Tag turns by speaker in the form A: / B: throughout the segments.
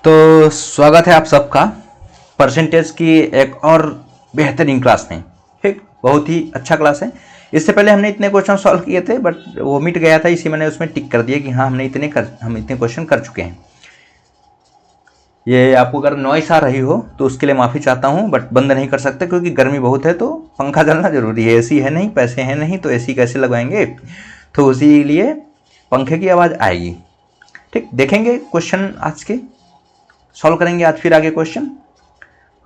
A: तो स्वागत है आप सबका परसेंटेज की एक और बेहतरीन क्लास में। ठीक, बहुत ही अच्छा क्लास है। इससे पहले हमने इतने क्वेश्चन सॉल्व किए थे बट वो मिट गया था, इसी मैंने उसमें टिक कर दिया कि हाँ हम इतने क्वेश्चन कर चुके हैं। ये आपको अगर नॉइस आ रही हो तो उसके लिए माफ़ी चाहता हूँ, बट बंद नहीं कर सकते क्योंकि गर्मी बहुत है, तो पंखा चलना ज़रूरी है। एसी है नहीं, पैसे हैं नहीं, तो एसी कैसे लगवाएंगे, तो उसी लिए पंखे की आवाज़ आएगी। ठीक, देखेंगे क्वेश्चन आज के, सॉल्व करेंगे आज फिर आगे क्वेश्चन।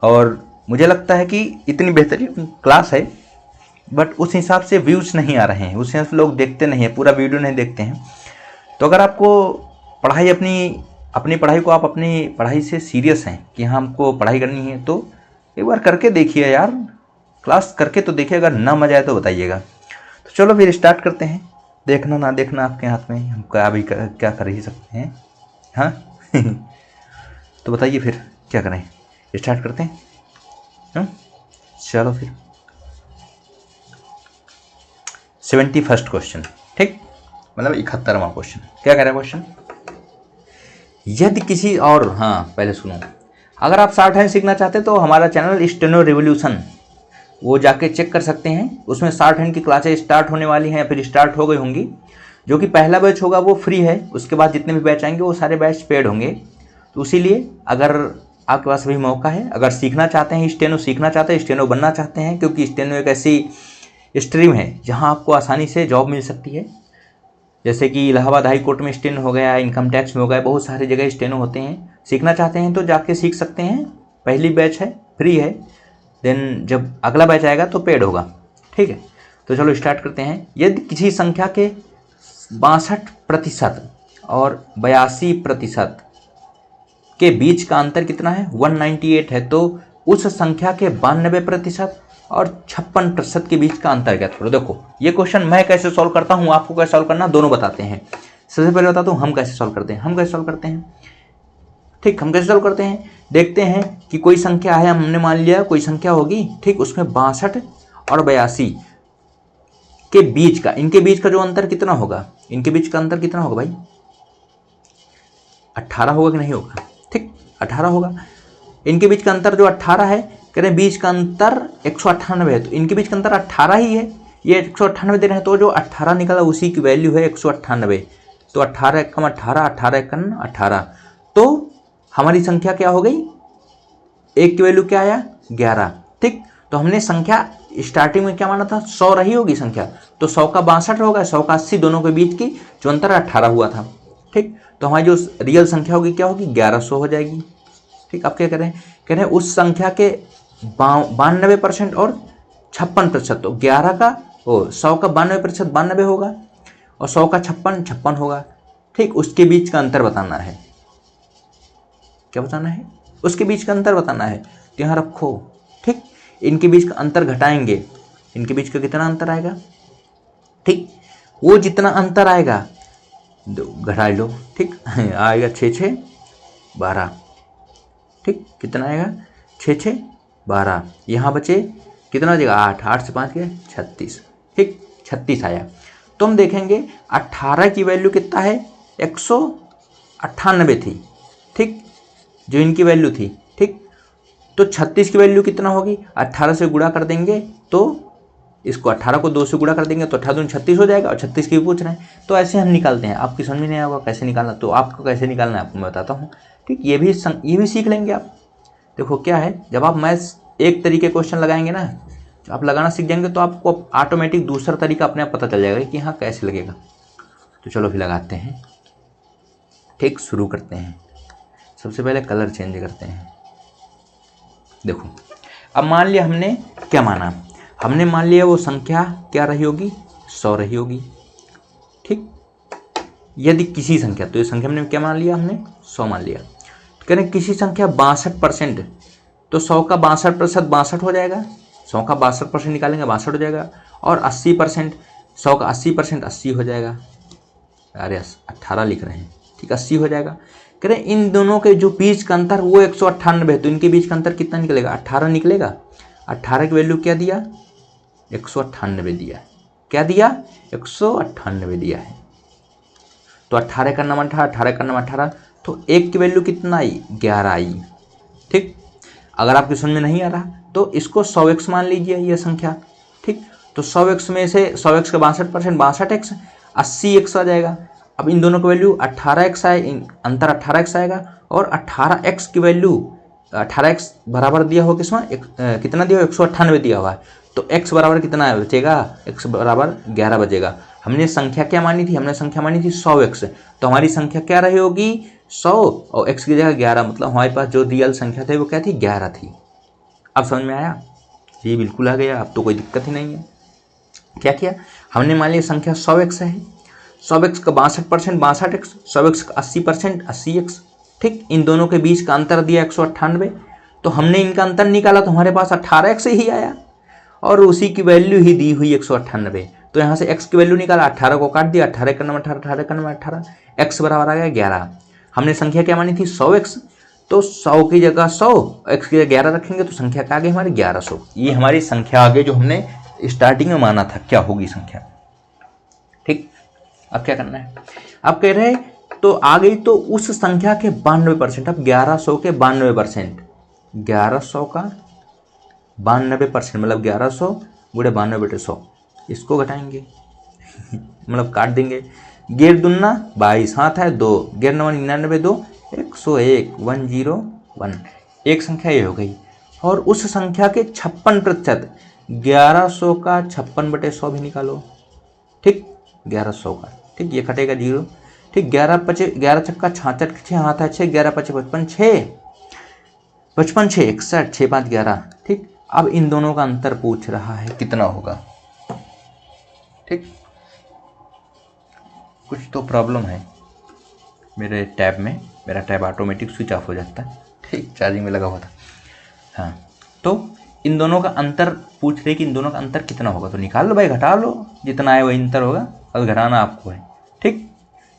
A: और मुझे लगता है कि इतनी बेहतरीन क्लास है बट उस हिसाब से व्यूज़ नहीं आ रहे हैं, उस हिसाब से लोग देखते नहीं हैं, पूरा वीडियो नहीं देखते हैं। तो अगर आपको पढ़ाई अपनी पढ़ाई को आप अपनी पढ़ाई से सीरियस हैं कि हाँ हमको पढ़ाई करनी है, तो एक बार करके देखिए यार, क्लास करके तो देखिए। अगर ना मजा आए तो बताइएगा। तो चलो फिर स्टार्ट करते हैं। देखना ना देखना आपके हाथ में, हम क्या कर ही सकते हैं। हाँ तो बताइए फिर क्या करें, स्टार्ट करते हैं। चलो फिर 71वां क्वेश्चन, ठीक, मतलब 71वां क्वेश्चन। क्या कह रहा है क्वेश्चन, यदि किसी और, हाँ पहले सुनो, अगर आप शॉर्ट हैंड सीखना चाहते हैं तो हमारा चैनल स्टेनो रिवोल्यूशन, वो जाके चेक कर सकते हैं। उसमें शॉर्ट हैंड की क्लासेस स्टार्ट होने वाली हैं या फिर स्टार्ट हो गई होंगी। जो कि पहला बैच होगा वो फ्री है, उसके बाद जितने भी बैच आएंगे वो सारे बैच पेड होंगे। तो इसीलिए अगर आपके पास अभी मौका है, अगर सीखना चाहते हैं, स्टेनो सीखना चाहते हैं, स्टेनो बनना चाहते हैं, क्योंकि स्टेनो एक ऐसी स्ट्रीम है जहां आपको आसानी से जॉब मिल सकती है। जैसे कि इलाहाबाद हाई कोर्ट में स्टेनो हो गया, इनकम टैक्स में हो गया, बहुत सारी जगह स्टेनो होते हैं। सीखना चाहते हैं तो जाके सीख सकते हैं। पहली बैच है, फ्री है, देन जब अगला बैच आएगा तो पेड होगा। ठीक है, तो चलो स्टार्ट करते हैं। यदि किसी संख्या के 62% और 82% के बीच का अंतर कितना है, 198 है, तो उस संख्या के 92% और 56% के बीच का अंतर क्या था। देखो ये क्वेश्चन मैं कैसे सॉल्व करता हूँ, आपको कैसे सॉल्व करना, दोनों बताते हैं। सबसे पहले बताता हूँ हम कैसे सॉल्व करते हैं। ठीक, हम कैसे सॉल्व करते हैं, देखते हैं कि कोई संख्या है, हमने मान लिया कोई संख्या होगी, ठीक, उसमें 62 और 82 के बीच का, इनके बीच का जो अंतर कितना होगा, इनके बीच का अंतर कितना होगा भाई, 18 होगा कि नहीं होगा। ठीक, 18 होगा। इनके बीच का अंतर जो 18 है, कह रहे हैं बीच का अंतर 198 है, तो इनके बीच का अंतर 18 ही है। ये 198 दे रहे हैं, तो जो 18 निकला उसी की वैल्यू है 198। तो 18 एकम 18, 18 एकम 18, तो हमारी संख्या क्या हो गई, एक की वैल्यू क्या आया, 11। ठीक, तो हमने संख्या स्टार्टिंग में क्या माना था, 100 रही होगी संख्या, तो 100 का 62 होगा, 100 का 80, दोनों के बीच की जो अंतर 18 हुआ था। ठीक, तो हमारी जो रियल संख्या होगी क्या होगी, 1100 हो जाएगी। ठीक, आप क्या कह रहे हैं उस संख्या के 92% और 56%, तो 11 का 100 का 92% 92 होगा और 100 का 56 होगा। ठीक, उसके बीच का अंतर बताना है। क्या बताना है, उसके बीच का अंतर बताना है, तो यहाँ रखो। ठीक, इनके बीच का अंतर घटाएंगे, इनके बीच का कितना अंतर आएगा, ठीक, वो जितना अंतर आएगा घटा लो। ठीक, आएगा 6 6 12। ठीक, कितना आएगा, 6 6 12, यहाँ बचे कितना बचेगा, 8, 8 से 5 गया 36। ठीक, 36 आया। तो हम देखेंगे 18 की वैल्यू कितना है, 198 थी। ठीक, जो इनकी वैल्यू थी। ठीक, तो 36 की वैल्यू कितना होगी, 18 से गुणा कर देंगे, तो इसको 18 को 2 से गुणा कर देंगे तो 18 दूनी 36 हो जाएगा, और 36 की भी पूछ रहे हैं, तो ऐसे हम निकालते हैं। आपकी समझ में नहीं आएगा कैसे निकालना, तो आपको कैसे निकालना है आपको मैं बताता हूँ। ठीक, ये भी सीख लेंगे आप। देखो क्या है, जब आप मैथ्स एक तरीके क्वेश्चन लगाएंगे ना, आप लगाना सीख जाएंगे, तो आपको ऑटोमेटिक दूसरा तरीका अपने आप पता चल जाएगा कि हाँ कैसे लगेगा। तो चलो फिर लगाते हैं। ठीक, शुरू करते हैं। सबसे पहले कलर चेंज करते हैं। देखो अब मान लिया हमने क्या माना, हमने मान लिया वो संख्या क्या रही होगी, 100 रही होगी। ठीक, यदि किसी संख्या, तो ये संख्या हमने क्या मान लिया, हमने 100 मान लिया। तो कह रहे किसी संख्या 62%, तो 100 का 62% 62 हो जाएगा, 100 का 62% निकालेंगे 62 हो जाएगा, और 80%, 100 का 80% 80 हो जाएगा। अरे 18 लिख रहे हैं, ठीक, 80 हो जाएगा। कह रहे इन दोनों के जो बीच का अंतर वो 198 है, तो इनके बीच का अंतर कितना निकलेगा, 18 निकलेगा। 18 की वैल्यू क्या दिया, 198 दिया। क्या दिया, 198 दिया है। तो 18 का नाम 18, 18 का नाम 18, तो 1 की वैल्यू कितना आई, 11 आई। ठीक, अगर आपकी समझ में नहीं आ रहा तो इसको 100x मान लीजिए ये संख्या। ठीक, तो 100x में से 100x का 62%, 62x, 80x आ जाएगा। अब इन दोनों की वैल्यू 18x आए, अंतर 18x आएगा, और 18x की वैल्यू 18x बराबर दिया हुआ किसमें, कितना दिया हुआ, 198 दिया हुआ है। तो x बराबर कितना बचेगा, x बराबर 11 बचेगा। हमने संख्या क्या मानी थी, हमने संख्या मानी थी 100x, तो हमारी संख्या क्या रही होगी 100, और x की जगह 11, मतलब हमारे पास जो रियल संख्या थी वो क्या थी, 11 थी। अब समझ में आया, ये बिल्कुल आ गया, अब तो कोई दिक्कत ही नहीं है। क्या किया हमने, मान लिया संख्या 100x है, 100x का 62% 62x, 100x का 80% 80x। ठीक, इन दोनों के बीच का अंतर दिया 198, तो हमने इनका अंतर निकाला तो हमारे पास 18x ही आया, और उसी की वैल्यू ही दी हुई 198। तो यहाँ से x की वैल्यू निकाला, 18 को काट दिया, 18 का नंबर 18, 18 का नंबर 18, x बराबर आ गया 11। हमने संख्या क्या मानी थी 100x, तो 100 की जगह 100, x की जगह 11 रखेंगे तो संख्या क्या आ गई हमारी 1100। ये हमारी संख्या आ गई जो हमने स्टार्टिंग में माना था क्या होगी संख्या। ठीक, अब क्या करना है, अब कह रहे तो आ गई तो उस संख्या के 92%, अब 1100 के 92%, 1100 का 92% मतलब 1100 गुणे 92/100, इसको घटाएंगे मतलब काट देंगे। गेर दुन्ना 22, हाथ है 2, गेर 99, 2 101, 101, एक संख्या ये हो गई। और उस संख्या के 56%, 1100 का 56/100 भी निकालो। ठीक, 1100 का, ठीक, ये कटेगा 0। ठीक, 11 छक्का 66, 6 हाथ है 6, 11 5 55, 6 55 6 61, 6 5 11। ठीक, अब इन दोनों का अंतर पूछ रहा है कितना होगा। ठीक, कुछ तो प्रॉब्लम है मेरे टैब में, मेरा टैब ऑटोमेटिक स्विच ऑफ हो जाता है। ठीक, चार्जिंग में लगा हुआ था। हाँ, तो इन दोनों का अंतर पूछ रहे कि इन दोनों का अंतर कितना होगा, तो निकाल लो भाई, घटा लो, जितना है वही अंतर होगा, अब घटाना आपको है। ठीक,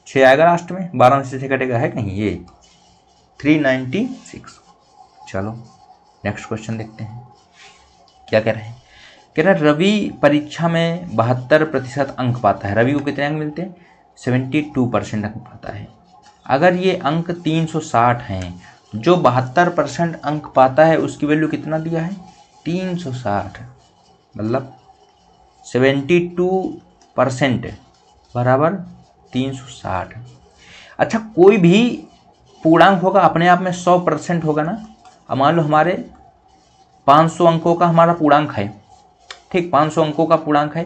A: 6 आएगा लास्ट में, 12 में से 6 कटेगा, है कहीं, ये 396। चलो नेक्स्ट क्वेश्चन देखते हैं क्या कह रहे हैं। कह रहे हैं रवि परीक्षा में 72% अंक पाता है। रवि को कितने अंक मिलते हैं, 72% अंक पाता है। अगर ये अंक 360 हैं, जो 72% अंक पाता है उसकी वैल्यू कितना दिया है, 360, मतलब 72% बराबर 360। अच्छा, कोई भी पूर्णांक होगा अपने आप में 100% होगा ना। अब मान लो हमारे 500 अंकों का हमारा पूर्णांक है। ठीक, 500 अंकों का पूर्णांक है,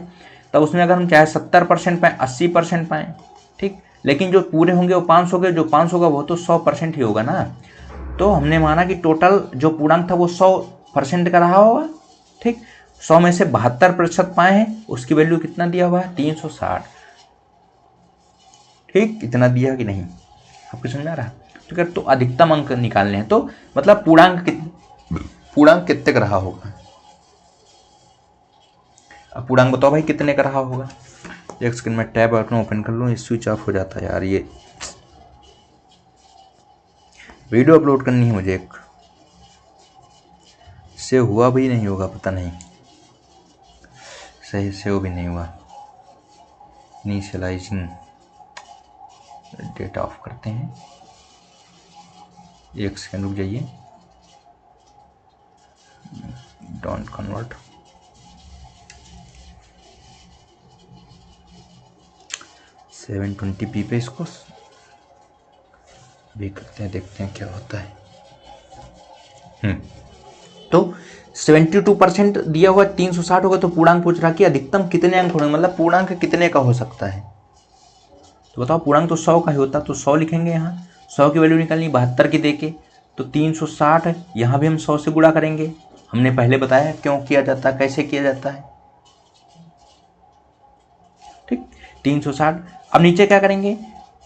A: तब उसमें अगर हम चाहे 70% पाएँ, 80% पाएँ, ठीक, लेकिन जो पूरे होंगे वो 500 के, जो 500 का वो तो 100% ही होगा ना। तो हमने माना कि टोटल जो पूर्णांक था वो 100% का रहा होगा। ठीक, 100 में से 72% पाए हैं, उसकी वैल्यू कितना दिया हुआ है, 360। ठीक, इतना दिया कि नहीं, आपको समझ में आ रहा है। ठीक है, तो अधिकतम अंक निकालने हैं, तो मतलब पूर्णांक कितने का रहा होगा। अब पूर्णांक बताओ भाई कितने का रहा होगा। एक सेकंड में टैब अपना ओपन कर लूँ, ये स्विच ऑफ हो जाता है यार, ये वीडियो अपलोड करनी है मुझे, एक सेव हुआ भी नहीं होगा, पता नहीं, सही सेव भी नहीं हुआ। इनिशियलाइजिंग, डेटा ऑफ करते हैं, एक सेकंड रुक जाइए, डोंट कन्वर्ट, सेवन 720p पे इसको भी करते हैं, देखते हैं क्या होता है। तो 72% दिया हुआ 360 होगा, तो पूर्णांक पूछ रहा कि अधिकतम कितने अंक होंगे, मतलब पूर्णांक कितने का हो सकता है। तो बताओ, पूर्णांक तो 100 का ही होता, तो 100 लिखेंगे यहाँ, 100 की वैल्यू निकालनी 72 की देके, तो 360, यहाँ भी हम 100 से गुणा करेंगे। हमने पहले बताया क्यों किया जाता है, कैसे किया जाता है। ठीक, 360। अब नीचे क्या करेंगे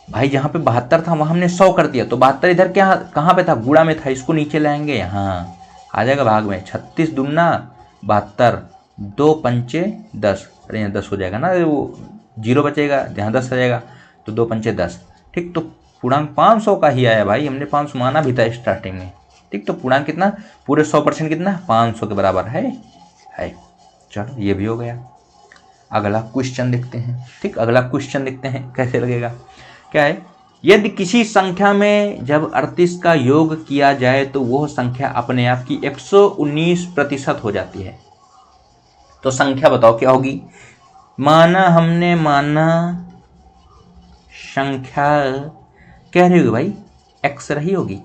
A: भाई, जहाँ पे 72 था वहाँ हमने 100 कर दिया, तो 72 इधर क्या कहाँ पे था, गुणा में था, इसको नीचे लाएंगे, यहाँ आ जाएगा भाग में, 36 दूना 72, 2 पंचे 10, अरे यहाँ 10 हो जाएगा ना, वो 0 बचेगा, यहाँ 10 आ जाएगा, तो 2 पंचे 10। ठीक, तो पूर्णांक 500 का ही आया भाई, हमने 500 माना भी था स्टार्टिंग में। ठीक, तो पूर्णांक कितना, पूरे 100% कितना, 500 के बराबर है। चलो ये भी हो गया। अगला क्वेश्चन देखते हैं। ठीक, अगला क्वेश्चन देखते हैं कैसे लगेगा। क्या है, यदि किसी संख्या में जब 38 का योग किया जाए तो वह संख्या अपने आप की 119% हो जाती है। तो संख्या बताओ क्या होगी। माना संख्या क्या रही होगी भाई, x रही होगी।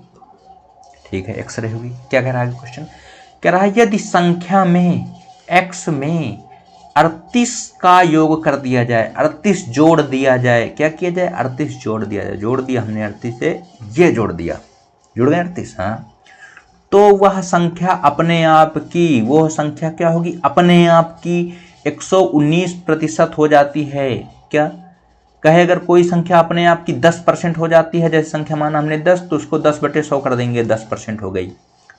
A: ठीक है, x रही होगी। क्या कह रहा है क्वेश्चन, कह रहा है यदि संख्या में x में 38 का योग कर दिया जाए, 38 जोड़ दिया जाए, क्या किया जाए, 38 जोड़ दिया जाए। जोड़ दिया हमने 38 से, ये जोड़ दिया, जुड़ गए 38। हाँ, तो वह संख्या अपने आप की, वह संख्या क्या होगी, अपने आप की 119% हो जाती है। क्या कहे, अगर कोई संख्या अपने आप की 10% हो जाती है, जैसे संख्या माना हमने 10, तो उसको 10/100 कर देंगे, 10% हो गई।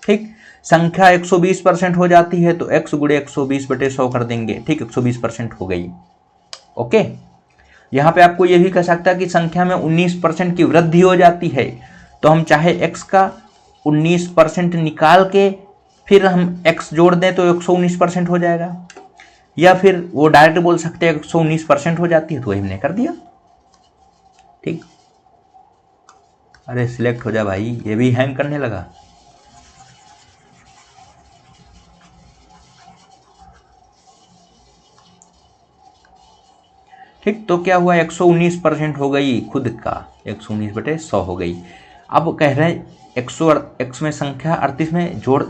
A: ठीक, संख्या 120% हो जाती है तो x गुणे 120/100 कर देंगे। ठीक, 120% हो गई। ओके, यहाँ पे आपको ये भी कह सकता है कि संख्या में 19% की वृद्धि हो जाती है, तो हम चाहे x का 19% निकाल के फिर हम x जोड़ दें तो 119% हो जाएगा, या फिर वो डायरेक्ट बोल सकते हैं 119% हो जाती है, तो वही हमने कर दिया। ठीक, अरे सिलेक्ट हो जा भाई, ये भी हैंग करने लगा। ठीक, तो क्या हुआ, 119% हो गई खुद का, 119/100 हो गई। अब कह रहे हैं x में संख्या 38 में जोड़,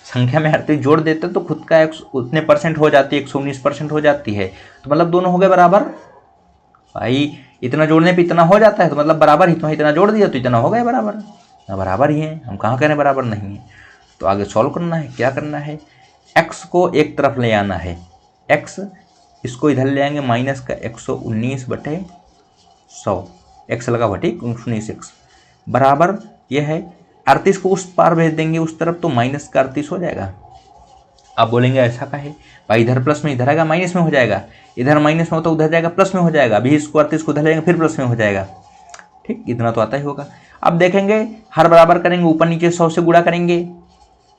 A: संख्या में 38 जोड़ देते तो खुद का x उतने परसेंट हो जाती है, 119% हो जाती है। तो मतलब दोनों हो गए बराबर। भाई इतना जोड़ने पे इतना हो जाता है, तो मतलब बराबर ही, तो इतना जोड़ दिया तो इतना हो गया बराबर, ना बराबर ही है, हम कहाँ कह रहे हैं बराबर नहीं है। तो आगे सॉल्व करना है, क्या करना है, x को एक तरफ ले आना है, x इसको इधर ले आएंगे, माइनस का 119/100, x लगा हुआ। ठीक, 19x बराबर यह है 38 को उस पार भेज देंगे उस तरफ, तो माइनस का 38 हो जाएगा। आप बोलेंगे ऐसा का है भाई, इधर प्लस में इधर आएगा माइनस में हो जाएगा, इधर माइनस में हो तो उधर जाएगा प्लस में हो जाएगा, 20 को 38 को उधर लेंगे फिर प्लस में हो जाएगा। ठीक, इतना तो आता ही होगा। अब देखेंगे हर बराबर करेंगे, ऊपर नीचे 100 से गुणा करेंगे,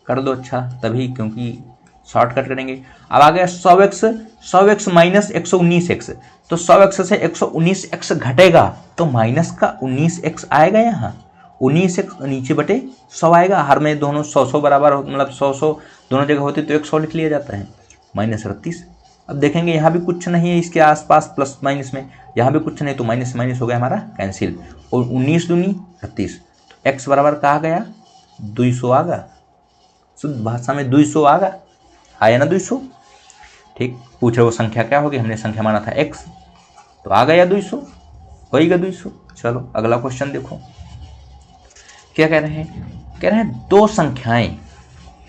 A: कर दो अच्छा, तभी क्योंकि शॉर्टकट करेंगे। अब आ गया 100x माइनस 119x, तो 100x से 119x घटेगा तो माइनस का 19x आएगा, यहाँ 19x नीचे बटे 100 आएगा। हर में दोनों 100 बराबर, मतलब 100 दोनों जगह होती तो 100 लिख लिया जाता है, -38। अब देखेंगे यहाँ भी कुछ नहीं है इसके आसपास प्लस माइनस में, यहाँ भी कुछ नहीं, तो माइनस माइनस हो गया हमारा कैंसिल, और 19 दूनी 38, तो x बराबर कहाँ गया, 200 आ गया, शुद्ध भाषा में 200 आ गया, आया ना 200। ठीक, पूछ रहे वो संख्या क्या होगी, हमने संख्या माना था x, तो आ गया 200, होगा 200। चलो अगला क्वेश्चन देखो, क्या कह रहे हैं, कह रहे हैं दो संख्याएं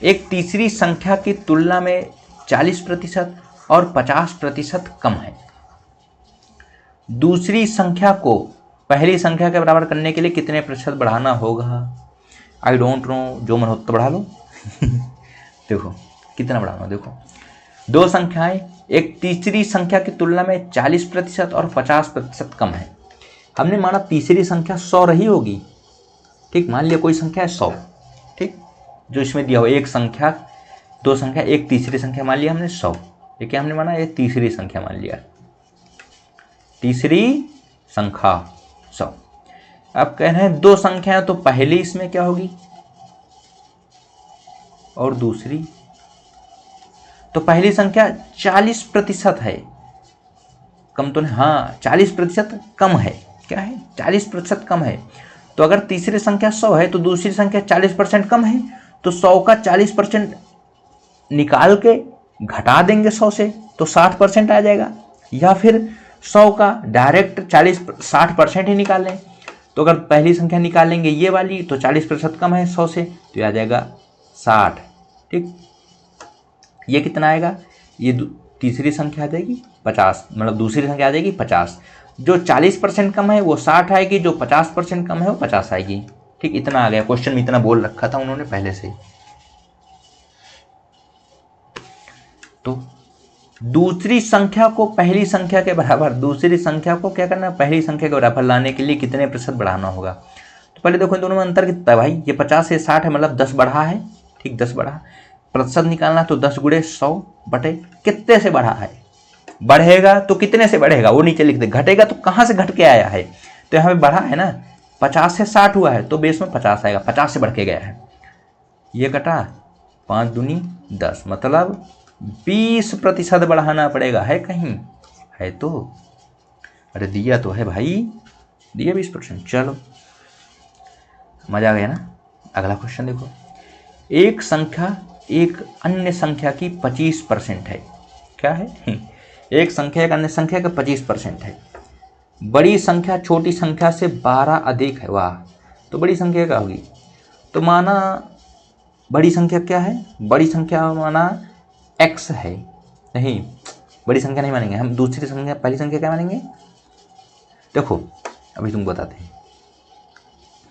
A: एक तीसरी संख्या की तुलना में 40% और 50% कम है। दूसरी संख्या को पहली संख्या के बराबर करने के लिए कितने प्रतिशत बढ़ाना होगा। आई डोंट नो, जो मन हो तो बढ़ा लो। देखो कितना बढ़ाना, देखो दो संख्याएं एक तीसरी संख्या की तुलना में 40% और 50% कम है। हमने माना तीसरी संख्या 100 रही होगी। ठीक, मान लिया कोई संख्या है 100, ठीक, जो इसमें दिया हो एक संख्या, दो संख्या एक तीसरी संख्या मान लिया हमने 100, ये क्या हमने माना, ये तीसरी संख्या मान लिया, तीसरी संख्या 100। अब कह रहे हैं दो संख्याएं, तो पहली इसमें क्या होगी और दूसरी, तो पहली संख्या 40% है, कम तो नहीं, हाँ 40% कम है, क्या है 40% कम है। तो अगर तीसरी संख्या 100 है तो दूसरी संख्या 40% कम है, तो 100 का 40% निकाल के घटा देंगे 100 से तो 60% आ जाएगा, या फिर 100 का डायरेक्ट 60% ही निकाल लें। तो अगर पहली संख्या निकालेंगे ये वाली तो 40% कम है 100 से, तो आ जाएगा 60। ठीक, ये कितना आएगा, ये तीसरी संख्या आ जाएगी 50, मतलब दूसरी संख्या आ जाएगी 50। जो 40% कम है वो 60 आएगी, जो 50% कम है वो 50 आएगी। ठीक, इतना आ गया, क्वेश्चन में इतना बोल रखा था उन्होंने पहले से। तो दूसरी संख्या को पहली संख्या के बराबर, दूसरी संख्या को क्या करना है, पहली संख्या के बराबर लाने के लिए कितने प्रतिशत बढ़ाना होगा। तो पहले देखो इन दोनों में अंतर कितना है भाई, ये 50 से 60 है, मतलब 10 बढ़ा है। ठीक, 10 बढ़ा, प्रतिशत निकालना तो 10 गुणे 100 बटे कितने से बढ़ा है, बढ़ेगा तो कितने से बढ़ेगा वो नीचे लिख दे, घटेगा तो कहाँ से घट के आया है, तो यहाँ पे बढ़ा है ना, 50 से 60 हुआ है तो बेस में 50 आएगा, 50 से बढ़ के गया है। ये कटा 5 दूनी 10, मतलब 20% बढ़ाना पड़ेगा। है कहीं? है तो? अरे दिया तो है भाई, दिया 20%। चलो मजा आ गया ना। अगला क्वेश्चन देखो, एक संख्या एक अन्य संख्या की 25% है। क्या है? एक संख्या एक अन्य संख्या का 25% है। बड़ी संख्या छोटी संख्या से 12 अधिक है। वाह, तो बड़ी संख्या क्या होगी? तो माना बड़ी संख्या क्या है? बड़ी संख्या माना x है। नहीं, बड़ी संख्या नहीं मानेंगे हम, दूसरी संख्या, पहली संख्या क्या मानेंगे? देखो अभी तुमको बताते हैं।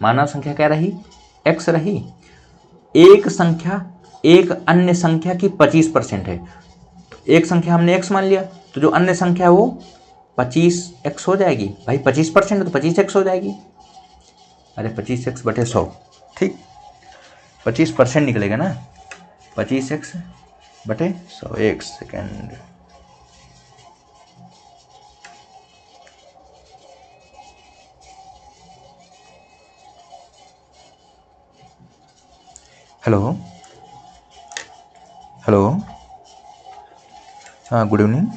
A: माना संख्या क्या रही? x रही। एक संख्या एक अन्य संख्या की 25% है। तो एक संख्या हमने x मान लिया, तो जो अन्य संख्या है वो 25x हो जाएगी। भाई 25% है तो 25x हो जाएगी। अरे 25x बटे 100, ठीक, 25% निकलेगा ना, 25x बटे 100। एक सेकेंड, हेलो हेलो, हाँ गुड इवनिंग।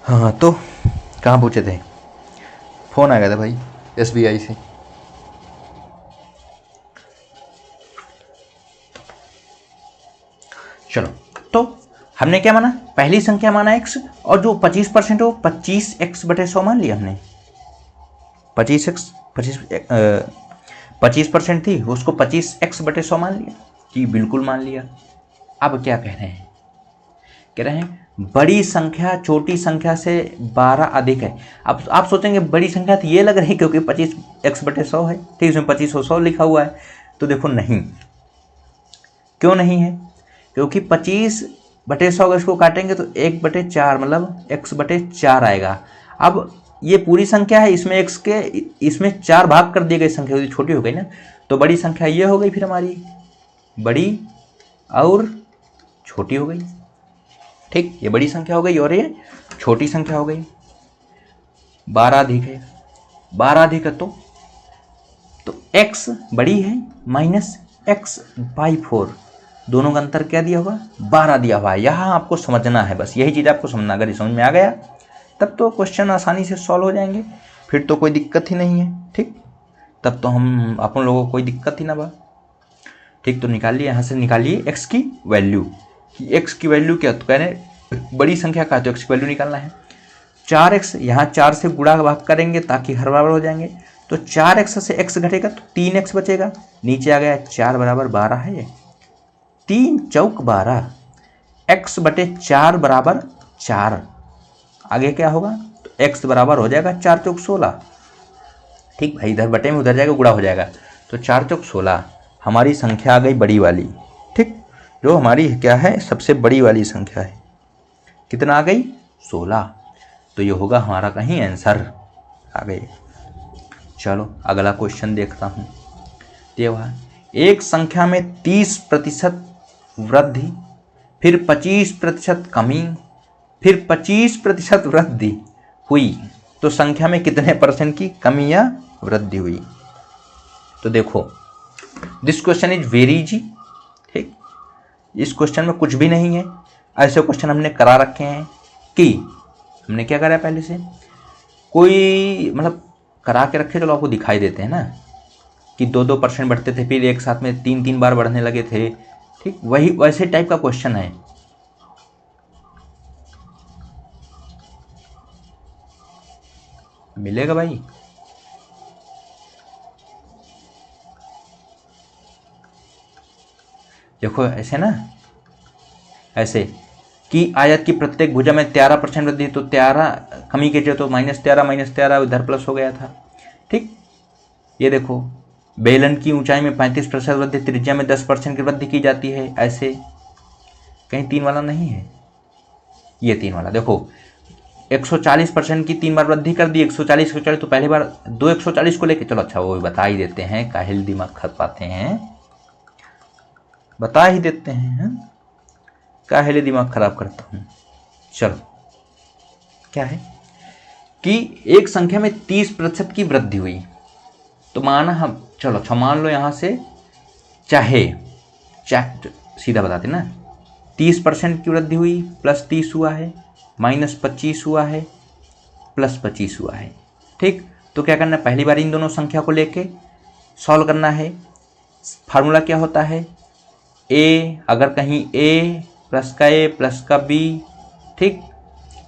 A: हाँ तो कहाँ पूछे थे? फ़ोन आ गया था भाई SBI से। चलो, तो हमने क्या माना? पहली संख्या माना x, और जो 25% हो 25x बटे 100 मान लिया हमने। 25% थी, उसको 25x बटे 100 मान लिया कि बिल्कुल मान लिया। अब क्या कह रहे हैं? कह रहे हैं बड़ी संख्या छोटी संख्या से 12 अधिक है। अब आप सोचेंगे बड़ी संख्या तो ये लग रही है क्योंकि 25x बटे 100 है, ठीक, इसमें 25 लिखा हुआ है। तो देखो नहीं, क्यों नहीं है? क्योंकि 25 बटे 100 इसको काटेंगे तो 1 बटे 4, मतलब x बटे 4 आएगा। अब ये पूरी संख्या है, इसमें x के इसमें 4 भाग कर दी गई संख्या, तो छोटी हो गई ना, तो बड़ी संख्या ये हो गई, फिर हमारी बड़ी और छोटी हो गई। ठीक, ये बड़ी संख्या हो गई और ये छोटी संख्या हो गई। 12 अधिक है, 12 अधिक है तो x बड़ी है माइनस x बाई 4, दोनों का अंतर क्या दिया हुआ? 12 दिया हुआ है। यहाँ आपको समझना है, बस यही चीज़ आपको समझना। अगर समझ में आ गया तब तो क्वेश्चन आसानी से सॉल्व हो जाएंगे, फिर तो कोई दिक्कत ही नहीं है। ठीक, तब तो हम अपन लोगों को कोई दिक्कत ही ना बा। ठीक, तो निकालिए, यहाँ से निकालिए x की वैल्यू। x की वैल्यू क्या? तो कह रहे बड़ी संख्या का, तो x की वैल्यू निकालना है। 4x, यहाँ 4 से गुणा भाग करेंगे ताकि हर बराबर हो जाएंगे, तो 4x से x घटेगा तो 3x बचेगा। नीचे आ गया 4 बराबर 12 है, 3 चौक 12, x बटे 4 बराबर 4। आगे क्या होगा? तो x बराबर हो जाएगा 4 चौक 16। ठीक भाई, इधर बटे में उधर जाएगा, गुणा हो जाएगा, तो 4 चौक 16 हमारी संख्या आ गई बड़ी वाली। ठीक, जो हमारी क्या है सबसे बड़ी वाली संख्या है। कितना आ गई? 16। तो ये होगा हमारा कहीं आंसर आ गई। चलो अगला क्वेश्चन देखता हूँ। एक संख्या में 30% वृद्धि, फिर 25% कमी, फिर 25% वृद्धि हुई, तो संख्या में कितने परसेंट की कमी या वृद्धि हुई? तो देखो, this question is very easy. ठीक, इस क्वेश्चन में कुछ भी नहीं है। ऐसे क्वेश्चन हमने करा रखे हैं कि हमने क्या करा है पहले से, कोई मतलब करा के रखे, चलो आपको दिखाई देते हैं ना कि 2-2% बढ़ते थे, फिर एक साथ में 3-3 बार बढ़ने लगे थे। ठीक, वही वैसे टाइप का क्वेश्चन है। मिलेगा भाई? देखो ऐसे ना, ऐसे कि आयत की प्रत्येक भुजा में 13% वृद्धि, तो 13 कमी कीजिए तो -13 इधर प्लस हो गया था। ठीक, ये देखो बेलन की ऊंचाई में 35% वृद्धि, त्रिज्या में 10% की वृद्धि की जाती है। ऐसे कहीं 3 वाला नहीं है, ये 3 वाला देखो 140% की 3 बार वृद्धि कर दी, 140 तो पहली बार 2 140 को लेके, चलो अच्छा वो भी बता ही देते हैं, काहिल दिमाग खपाते हैं, बता ही देते हैं, काहिल दिमाग खराब करता हूँ। चलो क्या है कि एक संख्या में 30% की वृद्धि हुई, तो माना हम, चलो अच्छा मान लो यहाँ से चाहे सीधा बताते ना, 30% की वृद्धि हुई, +30 हुआ है, -25 हुआ है, +25 हुआ है। ठीक, तो क्या करना है, पहली बार इन दोनों संख्या को लेके सॉल्व करना है। फार्मूला क्या होता है, ए, अगर कहीं ए प्लस का ए प्लस का बी ठीक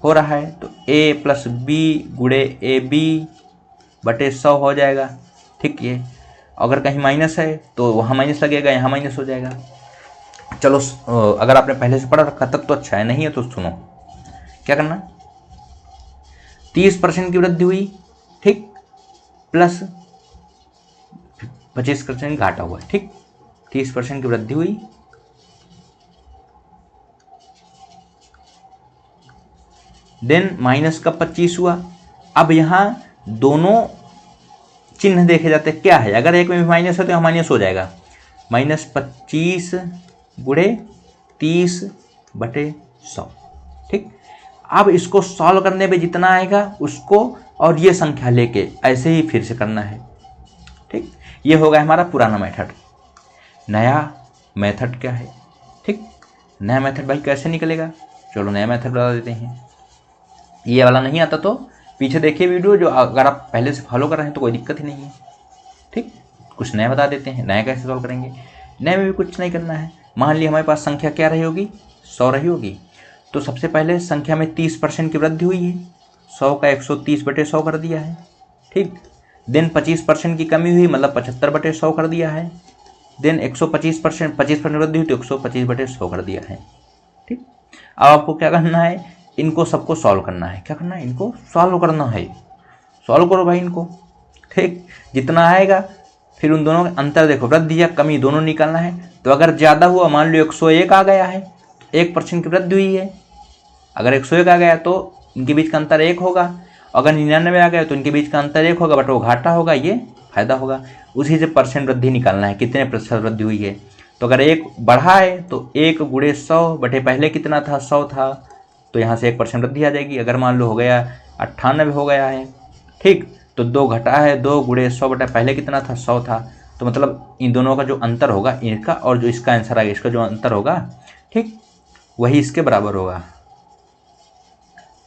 A: हो रहा है तो ए प्लस बी गुणे ए बी बटे 100 हो जाएगा। ठीक, ये अगर कहीं माइनस है तो वहाँ माइनस लगेगा, यहाँ माइनस हो जाएगा। चलो अगर आपने पहले से पढ़ा रखा तब तो अच्छा है, नहीं है तो सुनो क्या करना, 30% की वृद्धि हुई, ठीक, प्लस 25% घाटा हुआ। ठीक, 30% की वृद्धि हुई, देन माइनस का 25 हुआ। अब यहाँ दोनों चिन्ह देखे जाते क्या है, अगर एक में भी माइनस है तो यहाँ माइनस हो जाएगा, -25 गुणे 30 बटे 100। ठीक, अब इसको सॉल्व करने पे जितना आएगा उसको और ये संख्या लेके ऐसे ही फिर से करना है। ठीक, ये होगा हमारा पुराना मेथड। नया मेथड क्या है, ठीक, नया मेथड भाई कैसे निकलेगा, चलो नया मेथड बता देते हैं। ये वाला नहीं आता तो पीछे देखिए वीडियो, जो अगर आप पहले से फॉलो कर रहे हैं तो कोई दिक्कत ही नहीं है। ठीक, कुछ नया बता देते हैं, नया कैसे सॉल्व करेंगे। नए में भी कुछ नहीं करना है, मान लिया हमारे पास संख्या क्या रही होगी, 100 रही होगी, तो सबसे पहले संख्या में 30% की वृद्धि हुई है, 100 का 130 बटे 100 कर दिया है। ठीक, देन 25% की कमी हुई, मतलब 75 बटे 100 कर दिया है। देन 25% वृद्धि हुई तो 125 बटे 100 कर दिया है। ठीक, अब आपको क्या करना है, इनको सबको सॉल्व करना है। क्या करना है, इनको सॉल्व करना है, सॉल्व करो भाई इनको। ठीक, जितना आएगा फिर उन दोनों का अंतर देखो, वृद्धि या कमी दोनों निकालना है। तो अगर ज़्यादा हुआ, मान लो 101 आ गया है, 1% की वृद्धि हुई है, अगर 101 आ गया तो इनके बीच का अंतर 1 होगा, अगर 99 आ गया तो इनके बीच का अंतर 1 होगा, बट वो घाटा होगा, ये फायदा होगा। उसी से परसेंट वृद्धि निकालना है, कितने प्रतिशत वृद्धि हुई है। तो अगर 1 बढ़ा है तो 1 गुणे 100 बटे पहले कितना था, 100 था, तो यहाँ से 1% वृद्धि आ जाएगी। अगर मान लो हो गया 98 हो गया है, ठीक, तो 2 घटा है, 2 गुणे 100 बटा पहले कितना था, 100 था, तो मतलब इन दोनों का जो अंतर होगा, इनका और जो इसका आंसर आएगा, इसका जो अंतर होगा, ठीक, वही इसके बराबर होगा,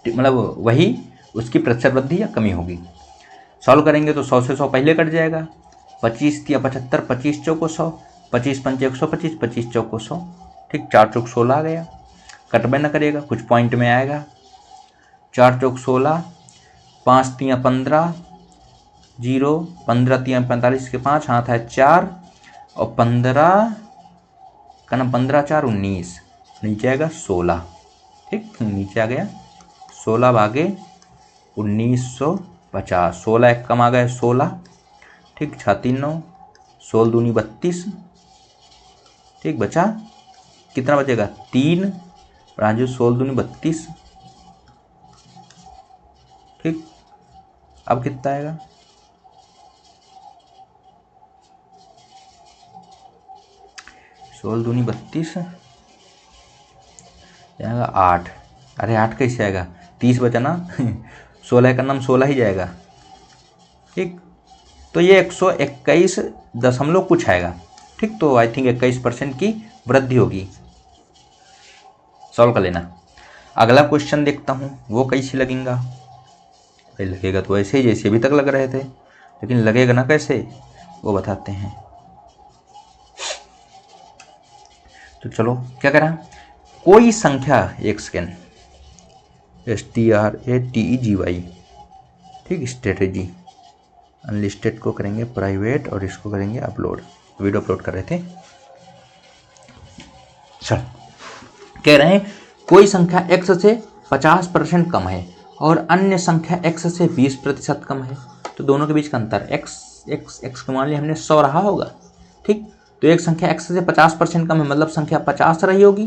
A: मतलब वही उसकी प्रतिशत वृद्धि या कमी होगी। सॉल्व करेंगे तो 100 से 100 पहले कट जाएगा, 25 या 75, 25 चौको 100, 25 पंचे 125, 25 चौको 100, ठीक, 4 चौक 16 आ गया, कटबे न करेगा, कुछ पॉइंट में आएगा, 4 चौक 16, 5 तियाँ 15, 0, 15 तियाँ 45 के 5, हाथ है 4 और 15 का ना 15 4 19, नीचे आएगा 16। ठीक, नीचे आ गया 16 भागे 1950, 16 एक कम आ गया 16, ठीक, 6 3 9, 16 दूनी 32, ठीक, बचा कितना बचेगा 3, राजू 16 दूनी 32, ठीक, अब कितना आएगा, सोल दूनी 32 जाएगा 8, अरे 8 कैसे आएगा, 30 बचा ना 16 का नाम 16 ही जाएगा। ठीक, तो ये 121 दशमलव कुछ आएगा। ठीक, तो आई थिंक 21% की वृद्धि होगी। सॉल्व कर लेना। अगला क्वेश्चन देखता हूँ वो कैसे लगेगा। भाई लगेगा तो ऐसे ही जैसे अभी तक लग रहे थे, लेकिन लगेगा ना कैसे वो बताते हैं। तो चलो क्या करा, कोई संख्या, एक सेकेंड, STRATEGY, ठीक, स्ट्रेटेजी, अनलिस्टेड को करेंगे प्राइवेट और इसको करेंगे अपलोड, वीडियो अपलोड कर रहे थे। चल कह रहे हैं कोई संख्या x से 50% कम है और अन्य संख्या x से 20% कम है, तो दोनों के बीच का अंतर x को मान लिया हमने 100 रहा होगा, ठीक। तो एक संख्या x से 50% कम है, मतलब संख्या 50 रही होगी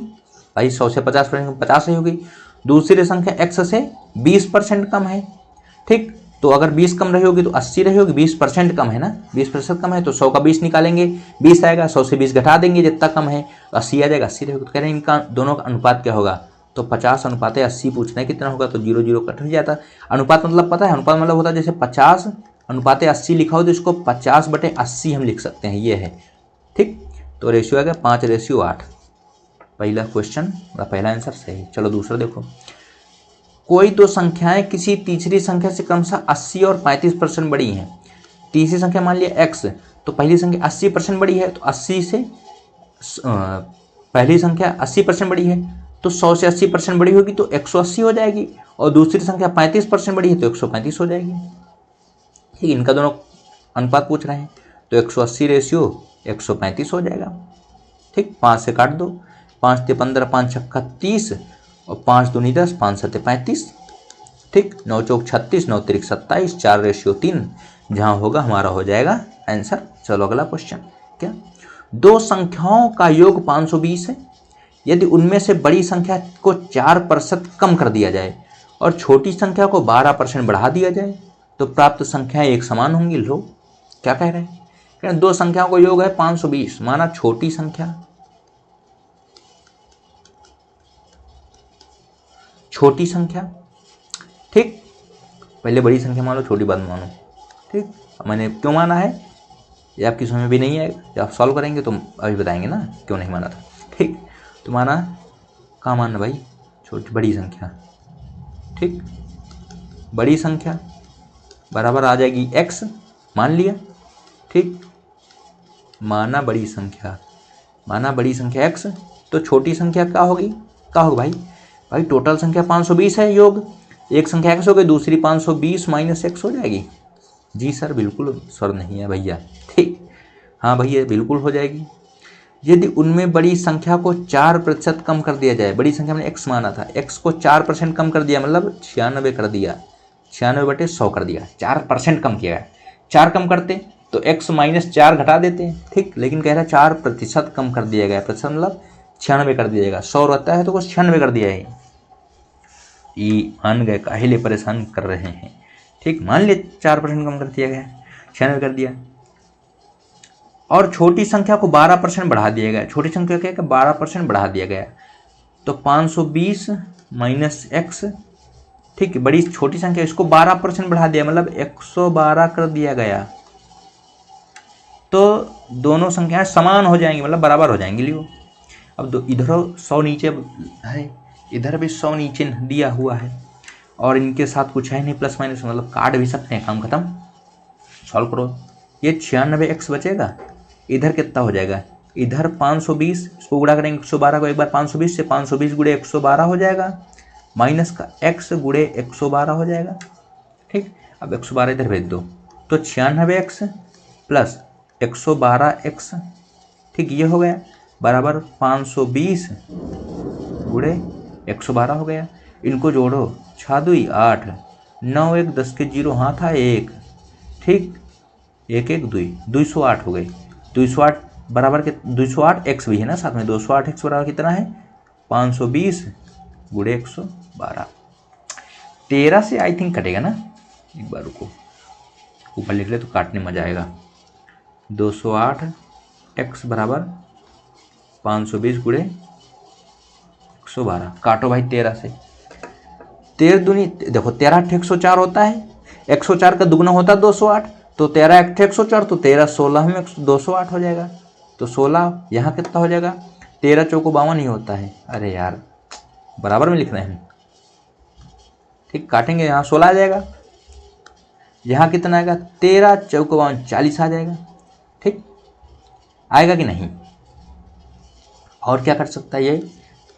A: भाई, 100 से 50% 50 रही होगी। दूसरी संख्या x से 20% कम है, ठीक। तो अगर 20 कम रही होगी तो 80 रही होगी, 20% कम है ना, 20% कम है तो 100 का 20 निकालेंगे, 20 आएगा, 100 से 20 घटा देंगे, जितना कम है 80 आ जाएगा, 80 रहेगा। तो कह रहे हैं इनका दोनों का अनुपात क्या होगा, तो 50/80 पूछना है कितना होगा, तो 0 0 कट हो जाता है। अनुपात मतलब पता है, अनुपात मतलब होता है जैसे 50/80 लिखा हो तो इसको 50/80 हम लिख सकते हैं, ये है, ठीक। तो रेशियो आ गया 5:8। पहला क्वेश्चन, पहला आंसर सही। चलो दूसरा देखो, कोई दो संख्याएं किसी तीसरी संख्या से क्रमशः 80 और 35% बड़ी हैं। तीसरी संख्या मान लिया x, तो पहली संख्या 80% बड़ी है, तो 80 से पहली संख्या 80% बड़ी है तो 100 से 80% बड़ी होगी तो 180 हो जाएगी, और दूसरी संख्या 35% बड़ी है तो 135 हो जाएगी, ठीक। इनका दोनों अनुपात पूछ रहे हैं, तो 180 रेशियो 135 हो जाएगा, ठीक। 5 से काट दो, 5 × 15, 5 × 30 और 5 दूनी 10, 5 × 7 35, ठीक। 9 × 4 36, 9 × 3 27, 4:3, जहाँ होगा हमारा हो जाएगा आंसर। चलो अगला क्वेश्चन, क्या, दो संख्याओं का योग 520 है, यदि उनमें से बड़ी संख्या को 4% कम कर दिया जाए और छोटी संख्या को 12% बढ़ा दिया जाए तो प्राप्त संख्याएं एक समान होंगी। लो क्या कह रहे हैं, कह रहे दो संख्याओं का योग है 520, माना छोटी संख्या ठीक, पहले बड़ी संख्या मान लो, छोटी बाद में मानो, ठीक। मैंने क्यों माना है ये आपकी समझ में भी नहीं आएगा, जब आप सॉल्व करेंगे तो अभी बताएंगे ना क्यों नहीं माना था, ठीक। तो माना कहाँ मानना भाई, छोटी बड़ी संख्या, ठीक। बड़ी संख्या बराबर आ जाएगी x, मान लिया, ठीक। माना बड़ी संख्या x, तो छोटी संख्या क्या होगी, भाई टोटल संख्या 520 है, योग एक संख्या x हो गई, दूसरी 520 - x हो जाएगी। जी सर बिल्कुल, सर नहीं है भैया, ठीक। हाँ भैया बिल्कुल हो जाएगी। यदि उनमें बड़ी संख्या को 4% कम कर दिया जाए, बड़ी संख्या में x माना था, x को 4% कम कर दिया, मतलब 96 कर दिया, 96/100 कर दिया, 4% कम किया है। 4 कम करते तो x - 4 घटा देते, ठीक। लेकिन कह रहा है 4% कम कर दिया गया, प्रतिशत मतलब 96 कर दिया जाएगा, 100 रहता है तो कुछ 96 कर दिया है। ये मान गए, काहे परेशान कर रहे हैं, ठीक। मान लिया 4% कम कर दिया गया, 96 कर दिया, और छोटी संख्या को 12% बढ़ा दिया गया। छोटी संख्या क्या, 12% बढ़ा दिया गया, तो 520 - x, ठीक। बड़ी छोटी संख्या इसको 12% बढ़ा दिया, मतलब 112 कर दिया गया, तो दोनों संख्याएं समान हो जाएंगी, मतलब बराबर हो जाएंगी। लियो अब इधर 100 नीचे है, इधर भी 100 नीचे दिया हुआ है, और इनके साथ कुछ है नहीं प्लस माइनस, मतलब काट भी सकते हैं, काम खत्म। सॉल्व करो, ये 96x बचेगा, इधर कितना हो जाएगा, इधर 520, इसको गुणा करेंगे 112 को एक बार 520 से, 520 × 112 हो जाएगा, माइनस का x × 112 हो जाएगा, ठीक। अब 112 इधर भेज दो, तो 96x प्लस 112x, ठीक, ये हो गया बराबर 520 × 112 हो गया। इनको जोड़ो, 6 2 8, 9 1 10 के 0 हाँ था 1, ठीक, 1 1 2 208 हो गई। 208 बराबर के 208x भी है ना साथ में, 208x बराबर कितना है 520 × 112। 13 से आई थिंक कटेगा ना, एक बार रुको, ऊपर लिख ले तो काटने मजा आएगा। 208x बराबर 520 × 112, काटो भाई 13 से, 13 दूनी देखो 13 8 104 होता है, 104 का दुगना होता है 208, तो 13 8 104, तो 13 16 में 208 हो जाएगा, तो 16 यहाँ कितना हो जाएगा, 13 चौको 52 ही होता है। अरे यार बराबर में लिख रहे हैं, ठीक। काटेंगे, यहाँ 16 आ जाएगा, यहाँ कितना आएगा 13 चौक 40 आ जाएगा, ठीक। आएगा कि नहीं? और क्या कर सकता है ये,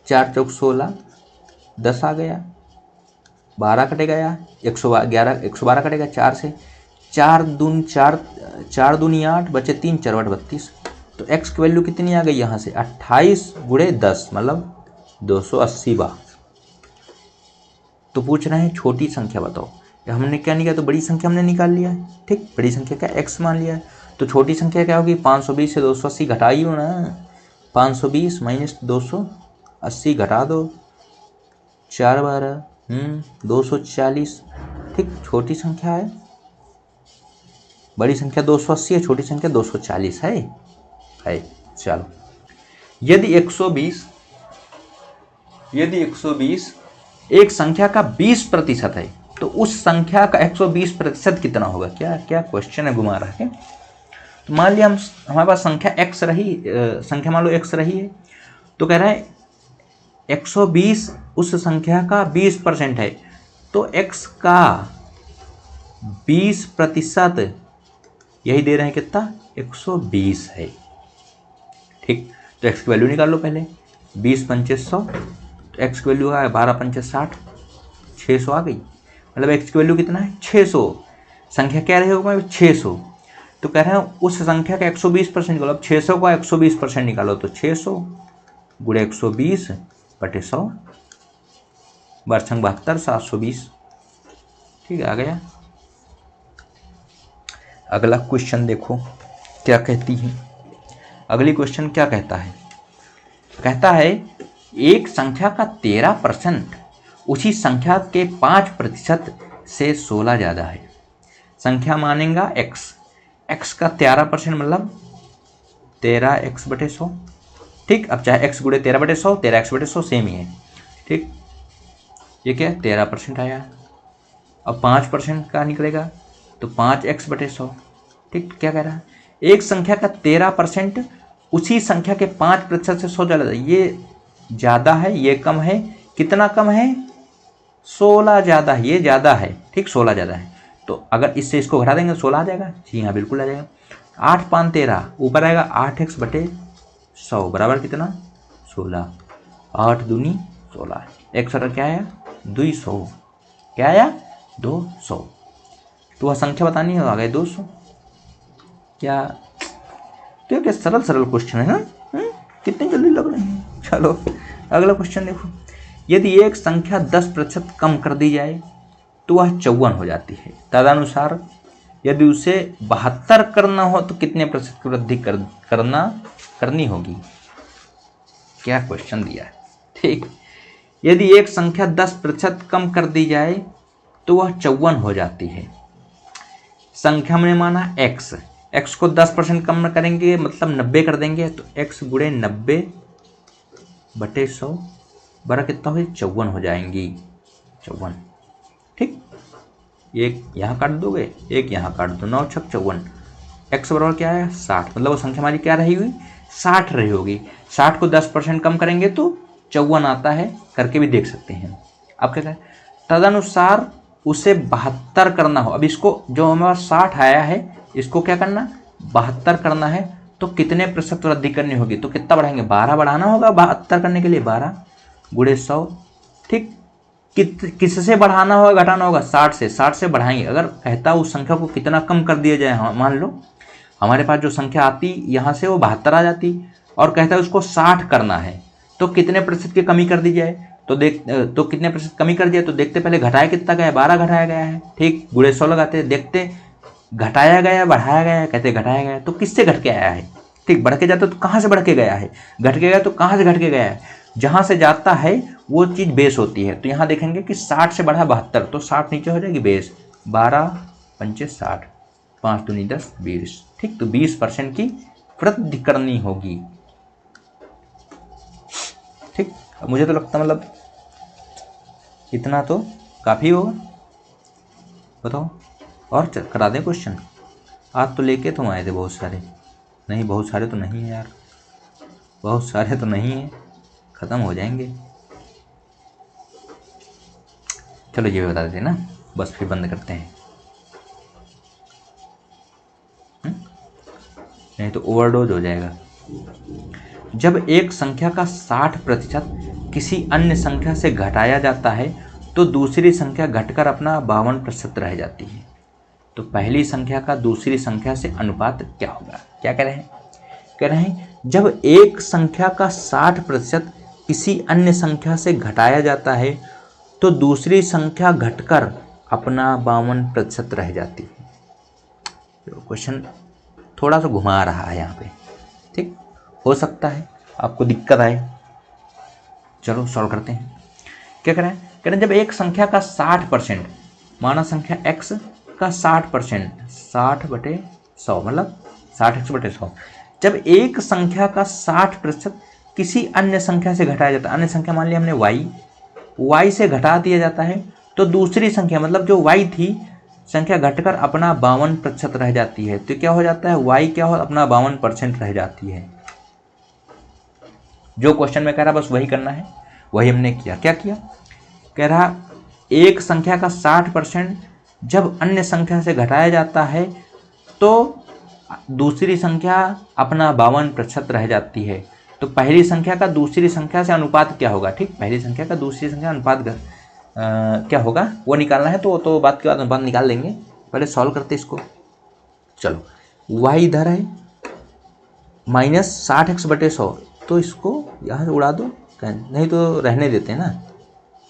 A: 4 चौक 16, 10 आ गया, 12 कटेगा, यहाँ 112 कटेगा 4 से, 4 दूनी 8 बचे 3 4 32। तो x की वैल्यू कितनी आ गई यहाँ से 28 गुणे 10 मतलब 280 बार। तो पूछ रहे हैं छोटी संख्या बताओ। हमने क्या निकाला, तो बड़ी संख्या हमने निकाल लिया है, ठीक। बड़ी संख्या क्या x मान लिया है, तो छोटी संख्या क्या होगी 520 से 280 घटाइयो ना, 520 माइनस 280 घटा दो, 4 12 240, ठीक। छोटी संख्या है, बड़ी संख्या 280 है, छोटी संख्या 240 है। चलो, यदि 120 एक संख्या का 20% है, तो उस संख्या का 120% कितना होगा? क्या क्वेश्चन है, घुमा रहा है। तो मान लिया हमारे पास संख्या x रही, संख्या मान लो x रही है, तो कह रहा है 120 उस संख्या का 20% है, तो x का 20% यही दे रहे हैं कितना 120 है, ठीक। तो x की वैल्यू निकाल लो पहले, 20 पंचे 100, तो x की वैल्यू आ 12 पंचे 60, 600 आ गई। मतलब x की वैल्यू कितना है 600, संख्या क्या रहे होगा 600। तो कह रहे हैं उस संख्या का 120% निकालो। अब 600 का 120% निकालो, तो 600 गुणे 120 बटे 100, 72 720, ठीक है, आ गया। अगला क्वेश्चन देखो क्या कहती है। अगली क्वेश्चन क्या कहता है, कहता है एक संख्या का 13% उसी संख्या के 5% से 16 ज़्यादा है। संख्या मानेगा x का 13% मतलब 13x बटे 100, ठीक। अब चाहे x गुणे 13 बटे 100, 13x बटे 100 सेम ही है, ठीक। ये क्या 13% आया। अब 5% का निकलेगा तो 5x बटे 100, ठीक। क्या कह रहा है, एक संख्या का 13% उसी संख्या के 5% से 100 ज़्यादा। ये ज़्यादा है, ये कम है, कितना कम है 16 ज़्यादा है, ये ज़्यादा है, ठीक। 16 ज़्यादा है, तो अगर इससे इसको घटा देंगे 16 आ जाएगा। जी हाँ, बिल्कुल आ जाएगा। 8 5 13, ऊपर आएगा 8x बटे 100 बराबर कितना 16, 8 दूनी 16, x बराबर क्या आया 200, क्या आया 200। तो वह संख्या बतानी है, आ गए 200। क्या तो क्या सरल क्वेश्चन है ना, कितने जल्दी लग रहे हैं। चलो अगला क्वेश्चन देखो, यदि एक संख्या 10% कम कर दी जाए तो वह 54 हो जाती है। तदनुसार यदि उसे 72 करना हो तो कितने प्रतिशत की वृद्धि करनी होगी। क्या क्वेश्चन दिया है, ठीक। यदि एक संख्या 10% कम कर दी जाए तो वह 54 हो जाती है। संख्या में माना x को 10% कम करेंगे मतलब 90 कर देंगे, तो x गुणे 90 बटे 100 बड़ा कितना हो 54 हो जाएंगी, 54, ठीक। एक यहाँ काट दोगे, एक यहाँ काट दो, 9 छक 54, x बराबर क्या है 60, मतलब वो संख्या हमारी क्या रही हुई 60 रही होगी। 60 को 10% कम करेंगे तो 54 आता है, करके भी देख सकते हैं। अब क्या करें, तदनुसार उसे 72 करना हो। अब इसको जो हमारा 60 आया है इसको क्या करना 72 करना है, तो कितने प्रतिशत वृद्धि करनी होगी, तो कितना बढ़ाएंगे 12 बढ़ाना होगा 72 करने के लिए, 12 गुणे 100, ठीक। किससे बढ़ाना होगा घटाना होगा 60 से, 60 से बढ़ाएंगे। अगर कहता उस संख्या को कितना कम कर दिया जाए, हाँ मान लो हमारे पास जो संख्या आती यहाँ से वो 72 आ जाती, और कहता है उसको 60 करना है तो कितने प्रतिशत की कमी कर दी जाए, तो कितने प्रतिशत कमी कर दिया, तो देखते पहले घटाया कितना गया 12 घटाया गया है, ठीक। गुणे 100 लगाते देखते घटाया गया बढ़ाया गया, कहते घटाया गया, तो किससे घट के आया है, ठीक। बढ़ के जाता तो कहाँ से बढ़ के गया है, घट के गया तो कहाँ से घट के गया है, जहाँ से जाता है वो चीज़ बेस होती है। तो यहाँ देखेंगे कि 60 से बढ़ा 72, तो 60 नीचे हो जाएगी बेस, 12 पंचे 60, 5 दूनी 10 20, ठीक। तो 20% की वृद्धि करनी होगी, ठीक। अब मुझे तो लगता मतलब इतना तो काफ़ी होगा, बताओ और करा दें क्वेश्चन। आज तो लेके तुम आए थे बहुत सारे, नहीं बहुत सारे तो नहीं है यार, बहुत सारे तो नहीं है, ख़त्म हो जाएंगे। चलो ये भी बता देते हैं ना, बस फिर बंद करते हैं, नहीं तो ओवरडोज हो जाएगा। जब एक संख्या का 60% किसी अन्य संख्या से घटाया जाता है तो दूसरी संख्या घटकर अपना 52% रह जाती है। तो पहली संख्या का दूसरी संख्या से अनुपात क्या होगा? क्या कह रहे हैं? कह रहे हैं जब एक संख्या का 60% किसी अन्य संख्या से घटाया जाता है तो दूसरी संख्या घटकर अपना 52% रह जाती है। तो क्वेश्चन थोड़ा सा घुमा रहा है यहाँ पे, ठीक, हो सकता है आपको दिक्कत आए। चलो सॉल्व करते हैं। क्या करें? कह रहे हैं जब एक संख्या का 60%, माना संख्या x का 60%, 60/100 मतलब 60x/100, जब एक संख्या का 60% किसी अन्य संख्या से घटाया जाता है, अन्य संख्या मान लिया हमने y से घटा दिया जाता है, तो दूसरी संख्या मतलब जो y थी संख्या घटकर अपना 52% रह जाती है। तो क्या हो जाता है? y क्या हो, अपना 52% रह जाती है। जो क्वेश्चन में कह रहा बस वही करना है, वही हमने किया। क्या किया? कह रहा एक संख्या का 60% जब अन्य संख्या से घटाया जाता है तो दूसरी संख्या अपना 52% रह जाती है। तो पहली संख्या का दूसरी संख्या से अनुपात क्या होगा? ठीक, पहली संख्या का दूसरी संख्या अनुपात क्या होगा वो निकालना है। तो बात के बाद अनुपात निकाल लेंगे, पहले सॉल्व करते इसको। चलो y इधर है -60x/100, तो इसको यहाँ से उड़ा दो, नहीं तो रहने देते हैं ना,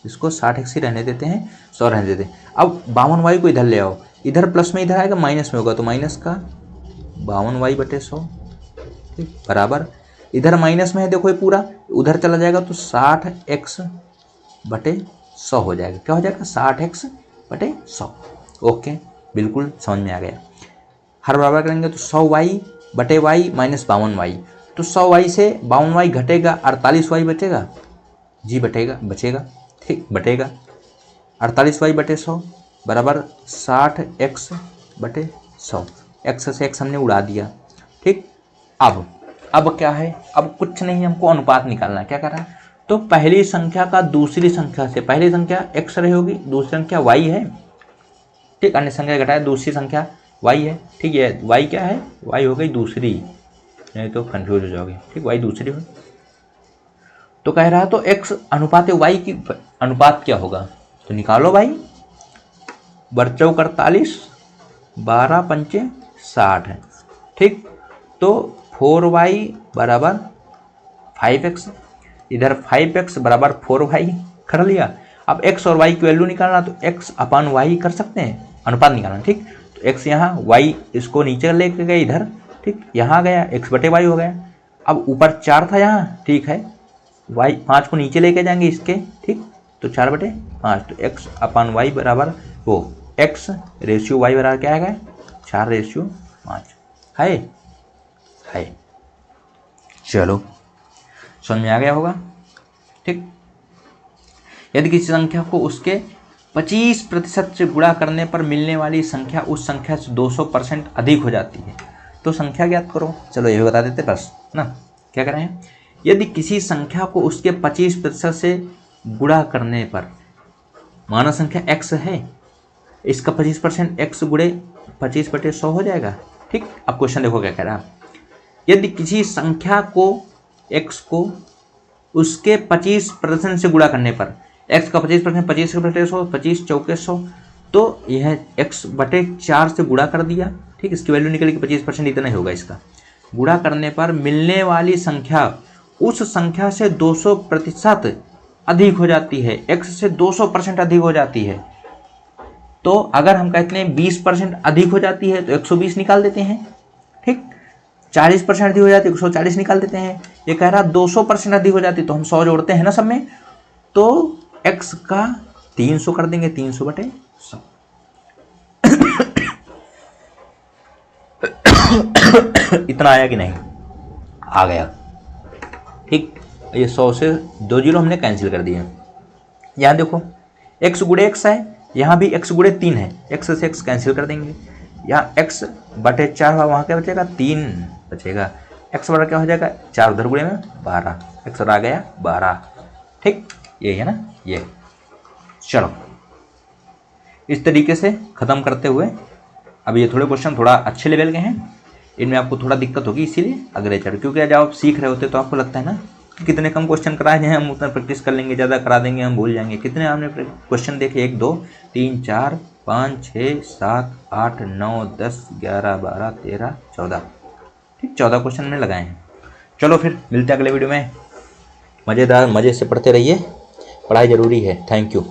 A: इसको 60x ही रहने देते हैं, 100 रहने देते हैं। अब 52y को इधर ले आओ, इधर प्लस में इधर आएगा माइनस में होगा, तो माइनस का 52y/100, ठीक, बराबर इधर माइनस में है, देखो ये पूरा उधर चला जाएगा तो 60x/100 हो जाएगा। क्या हो जाएगा? 60x/100। ओके, बिल्कुल समझ में आ गया। हर बराबर करेंगे तो 100y/y माइनस 52y, तो 100y से 52y घटेगा, 48y बचेगा जी, बचेगा, ठीक, बटेगा 48y/100 बराबर 60x/100। x से x हमने उड़ा दिया, ठीक। अब क्या है? अब कुछ नहीं, हमको अनुपात निकालना है। क्या कर रहा है? तो पहली संख्या का दूसरी संख्या से, पहली संख्या x रही होगी, दूसरी संख्या y है, ठीक, अन्य संख्या घटाया, दूसरी संख्या y है, ठीक है। y क्या है? y हो गई दूसरी, नहीं तो कंफ्यूज हो जाओगे, ठीक, y दूसरी हो। तो कह रहा है तो x अनुपात y की अनुपात क्या होगा? तो निकालो भाई, 42 12 पंचे 60 है, ठीक। तो 4y बराबर 5x, इधर 5x बराबर 4y कर लिया। अब x और y की वैल्यू निकालना, तो x/y कर सकते हैं, अनुपात निकालना, ठीक। तो x यहाँ, y इसको नीचे लेके गए इधर, ठीक, यहाँ गया x/y हो गया। अब ऊपर 4 था यहाँ, ठीक है, y 5 को नीचे लेके जाएंगे इसके, ठीक, तो 4/5, तो x/y बराबर वो x रेशियो y बराबर क्या आएगा? 4/5 है। चलो समझ में आ गया होगा, ठीक। यदि किसी संख्या को उसके 25% से गुणा करने पर मिलने वाली संख्या उस संख्या से 200% अधिक हो जाती है तो संख्या ज्ञात करो। चलो ये भी बता देते बस ना। क्या कर रहे हैं? यदि किसी संख्या को उसके 25% से गुणा करने पर, माना संख्या x है, इसका 25% x गुणे 25/100 हो जाएगा, ठीक। अब क्वेश्चन देखो क्या कह रहा है। यदि किसी संख्या को x को उसके 25% से गुणा करने पर, x का 25%, 25/100, 25 चौके 100, तो यह x/4 से गुणा कर दिया, ठीक, इसकी वैल्यू निकली कि 25% इतना ही होगा। इसका गुणा करने पर मिलने वाली संख्या उस संख्या से 200% अधिक हो जाती है, x से 200% अधिक हो जाती है। तो अगर हम कहते हैं 20% अधिक हो जाती है तो 120 निकाल देते हैं, ठीक। 40% अधिक हो जाती है 140 निकाल देते हैं। ये कह रहा 200% अधिक हो जाती है तो हम 100 जोड़ते हैं ना सब में, तो x का 300 कर देंगे, 300/100। इतना आया कि नहीं? आ गया, ठीक। ये 100 से 2 जीरो हमने कैंसिल कर दिए। यहाँ देखो x गुणे x है, यहाँ भी x गुणे 3 है, x से x कैंसिल कर देंगे। यहाँ x/4 हुआ, वहाँ क्या बचेगा? 3 बचेगा। x बराबर क्या हो जाएगा? 4 उधर गुणे में 12, x आ गया 12, ठीक। ये है ना ये। चलो इस तरीके से ख़त्म करते हुए अब ये थोड़े क्वेश्चन थोड़ा अच्छे लेवल के हैं, इनमें आपको थोड़ा दिक्कत होगी, इसीलिए अगले चैप्टर, क्योंकि जब आप सीख रहे होते तो आपको लगता है ना कि कितने कम क्वेश्चन कराए जाएँ, हम उतना प्रैक्टिस कर लेंगे, ज़्यादा करा देंगे हम भूल जाएंगे। कितने आपने क्वेश्चन देखे? 1 2 3 4 5 6 7 8 9 10 11 12 13 14, ठीक 14 क्वेश्चन में लगाए हैं। चलो फिर मिलते हैं अगले वीडियो में, मज़ेदार मज़े से पढ़ते रहिए, पढ़ाई ज़रूरी है। Thank you.